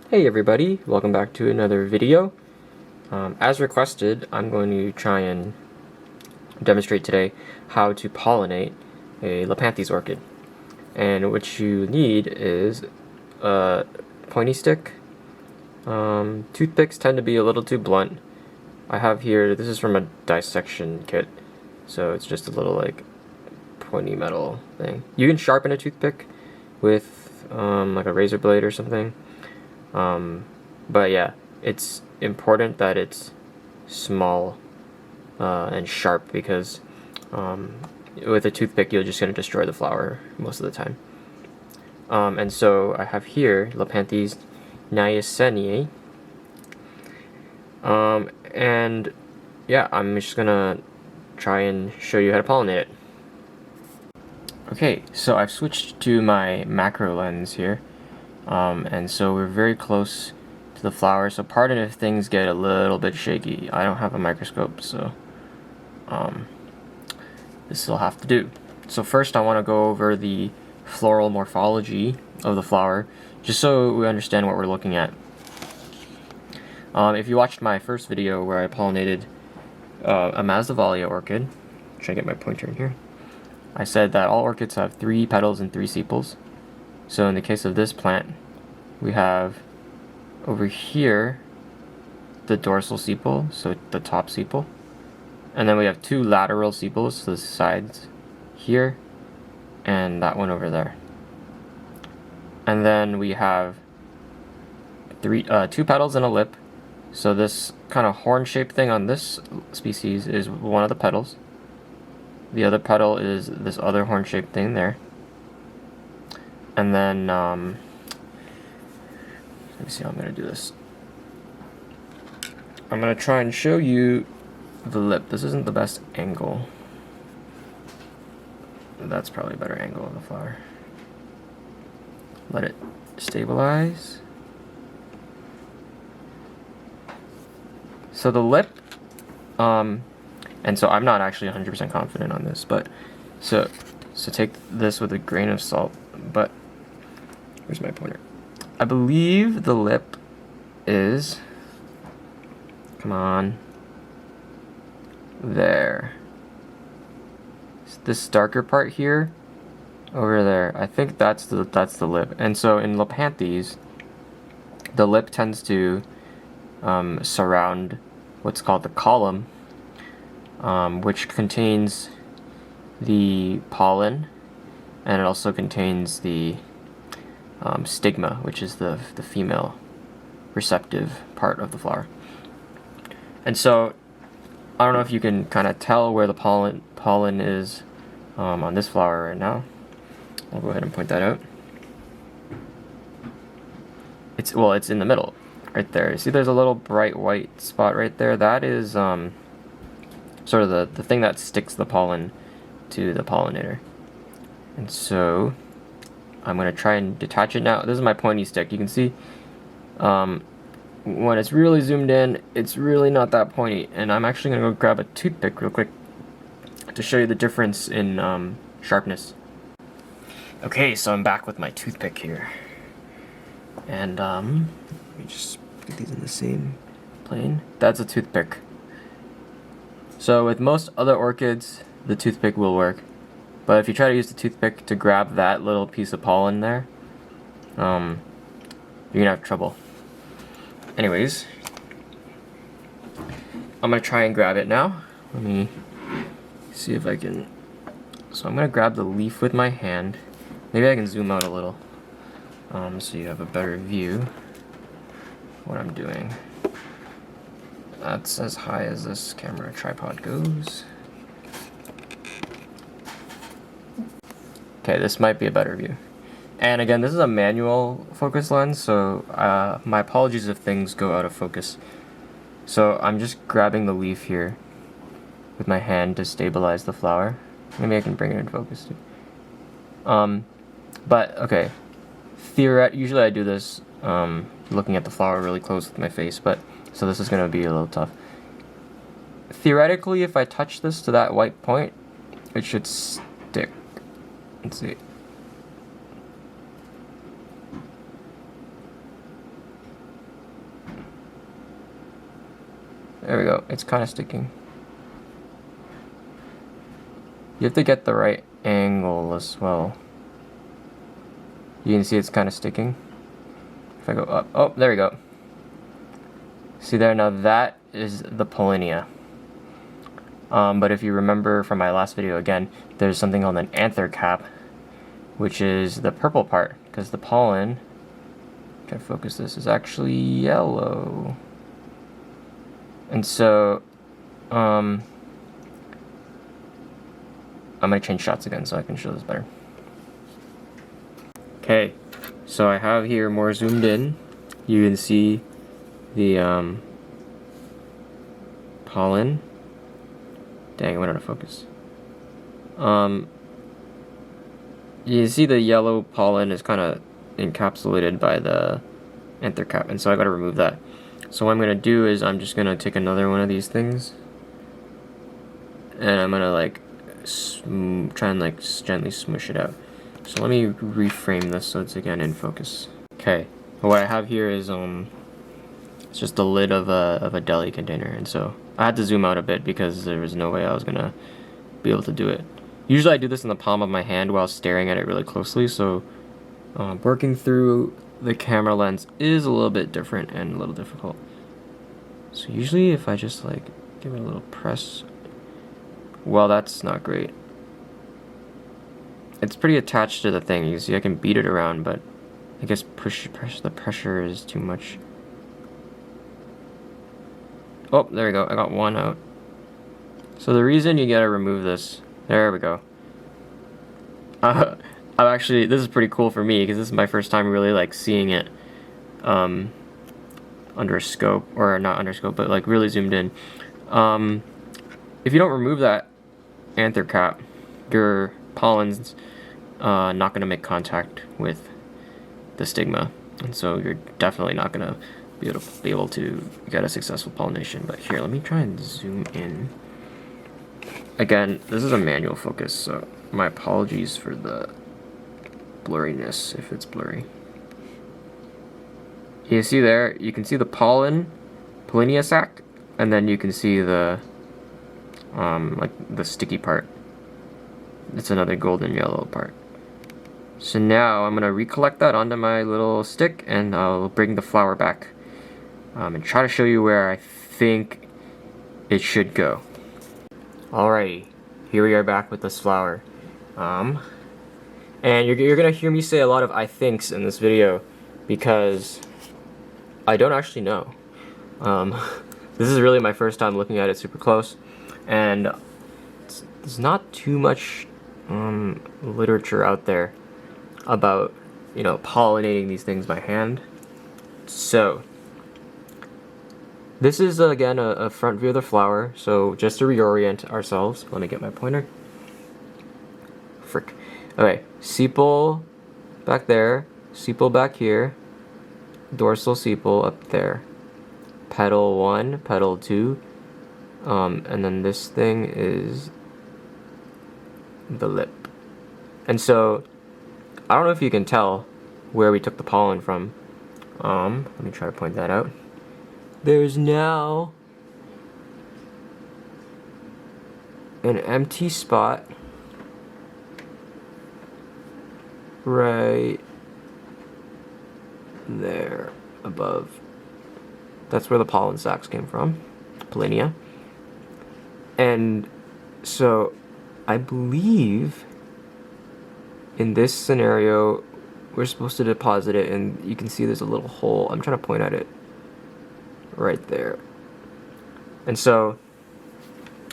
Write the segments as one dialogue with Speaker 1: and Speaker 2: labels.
Speaker 1: Hey everybody, welcome back to another video. As requested, I'm going to try and demonstrate today how to pollinate a Lepanthes orchid. And what you need is a pointy stick. Toothpicks tend to be a little too blunt. I have here, this is from a dissection kit, so it's just a little like pointy metal thing. You can sharpen a toothpick with like a razor blade or something. But yeah, it's important that it's small and sharp because with a toothpick you're just going to destroy the flower most of the time. And so I have here Lepanthes niesseniae. And yeah, I'm just gonna try and show you how to pollinate it. Okay, so I've switched to my macro lens here. And so we're very close to the flower, so pardon if things get a little bit shaky. I don't have a microscope, so this will have to do. So first I want to go over the floral morphology of the flower, just so we understand what we're looking at. If you watched my first video where I pollinated a Masdevallia orchid, should I get my pointer in here? I said that all orchids have 3 petals and 3 sepals. So in the case of this plant, we have over here the dorsal sepal, so the top sepal, and then we have 2 lateral sepals, so the sides here and that one over there. And then we have 2 petals and a lip. So this kind of horn-shaped thing on this species is one of the petals. The other petal is this other horn-shaped thing there. And then, let me see how I'm going to do this. I'm going to try and show you the lip. This isn't the best angle. That's probably a better angle of the flower. Let it stabilize. So the lip, and so I'm not actually 100% confident on this, but so take this with a grain of salt, but where's my pointer? I believe the lip is, come on, there. This darker part here, over there, I think that's the lip. And so in Lepanthes, the lip tends to surround what's called the column, which contains the pollen, and it also contains the stigma, which is the female receptive part of the flower. And so I don't know if you can kind of tell where the pollen is on this flower right now. I'll go ahead and point that out. It's in the middle, right there. See, there's a little bright white spot right there. That is sort of the thing that sticks the pollen to the pollinator. And so I'm going to try and detach it now. This is my pointy stick. You can see when it's really zoomed in, it's really not that pointy. And I'm actually going to go grab a toothpick real quick to show you the difference in sharpness. Okay, so I'm back with my toothpick here. And let me just put these in the same plane. That's a toothpick. So with most other orchids, the toothpick will work. But if you try to use the toothpick to grab that little piece of pollen there, you're gonna have trouble. Anyways, I'm gonna try and grab it now. Let me see if I can. So I'm gonna grab the leaf with my hand. Maybe I can zoom out a little, so you have a better view of what I'm doing. That's as high as this camera tripod goes. Okay, this might be a better view. And again, this is a manual focus lens, so my apologies if things go out of focus. So I'm just grabbing the leaf here with my hand to stabilize the flower. Maybe I can bring it in focus too. But okay, usually I do this looking at the flower really close with my face, but so this is going to be a little tough. Theoretically, if I touch this to that white point, it should stick. Let's see. There we go. It's kind of sticking. You have to get the right angle as well. You can see it's kind of sticking. If I go up, oh, there we go. See there, now that is the pollinia. But if you remember from my last video again, there's something called an anther cap, which is the purple part, because the pollen, try to focus this, is actually yellow. And so, I'm gonna change shots again so I can show this better. Okay, so I have here more zoomed in. You can see the pollen. Dang, I went out of focus. You see the yellow pollen is kind of encapsulated by the anther cap, and so I gotta remove that. So what I'm gonna do is I'm just gonna take another one of these things, and I'm gonna like try and like gently smush it out. So let me reframe this so it's again in focus. Okay, what I have here is it's just the lid of a deli container, and so I had to zoom out a bit because there was no way I was gonna be able to do it. Usually I do this in the palm of my hand while staring at it really closely, so working through the camera lens is a little bit different and a little difficult. So usually if I just like give it a little press, well, that's not great. It's pretty attached to the thing. You see I can beat it around, but I guess the pressure is too much. Oh, there we go. I got one out. So the reason you gotta remove this, there we go. I'm actually, this is pretty cool for me because this is my first time really like seeing it under a scope, or not under scope, but like really zoomed in. If you don't remove that anther cap, your pollen's not gonna make contact with the stigma, and so you're definitely not gonna be able to get a successful pollination. But here, let me try and zoom in. Again, this is a manual focus, so my apologies for the blurriness if it's blurry. You see there, you can see the pollinia sac, and then you can see the like the sticky part. It's another golden yellow part. So now I'm gonna recollect that onto my little stick, and I'll bring the flower back and try to show you where I think it should go. Alrighty, here we are back with this flower. And you're gonna hear me say a lot of I thinks in this video because I don't actually know. This is really my first time looking at it super close, and there's not too much literature out there about, you know, pollinating these things by hand. So this is again a front view of the flower, so just to reorient ourselves, let me get my pointer. Frick. Okay, sepal back there, sepal back here, dorsal sepal up there, petal 1, petal 2, and then this thing is the lip. And so I don't know if you can tell where we took the pollen from. Let me try to point that out. There's now an empty spot right there above. That's where the pollen sacs came from, pollinia. And so I believe in this scenario we're supposed to deposit it, and you can see there's a little hole. I'm trying to point at it right there. And so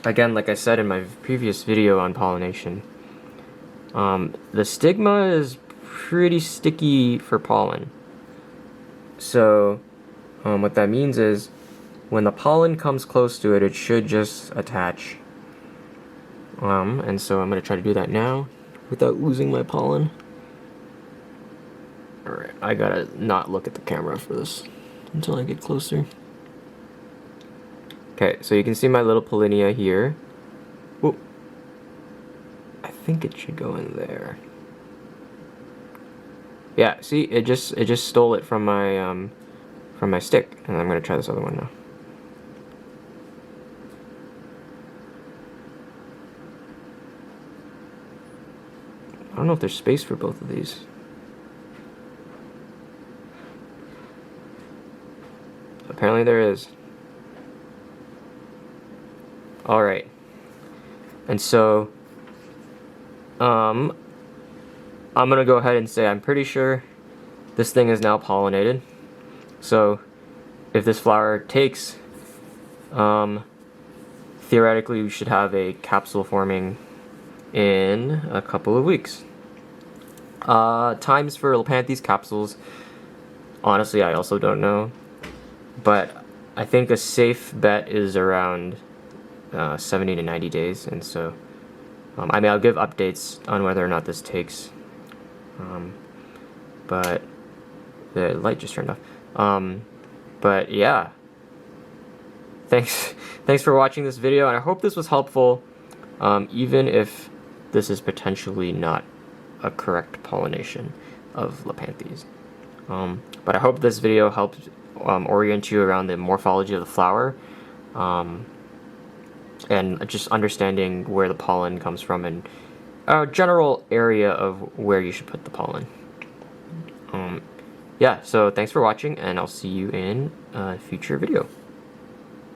Speaker 1: again, like I said in my previous video on pollination, the stigma is pretty sticky for pollen. So what that means is when the pollen comes close to it, it should just attach. And so I'm going to try to do that now without losing my pollen. Alright, I gotta not look at the camera for this until I get closer. Okay, so you can see my little pollinia here. Whoop. I think it should go in there. Yeah, see, it just stole it from my stick, and I'm gonna try this other one now. I don't know if there's space for both of these. Apparently there is. Alright. And so, I'm gonna go ahead and say I'm pretty sure this thing is now pollinated. So, if this flower takes, theoretically we should have a capsule forming in a couple of weeks. Times for Lepanthes capsules, honestly I also don't know, but I think a safe bet is around 70 to 90 days, and so I mean I'll give updates on whether or not this takes, but the light just turned off. But yeah, thanks for watching this video, and I hope this was helpful, even if this is potentially not a correct pollination of Lepanthes. But I hope this video helped orient you around the morphology of the flower, and just understanding where the pollen comes from and a general area of where you should put the pollen. Yeah, so thanks for watching, and I'll see you in a future video.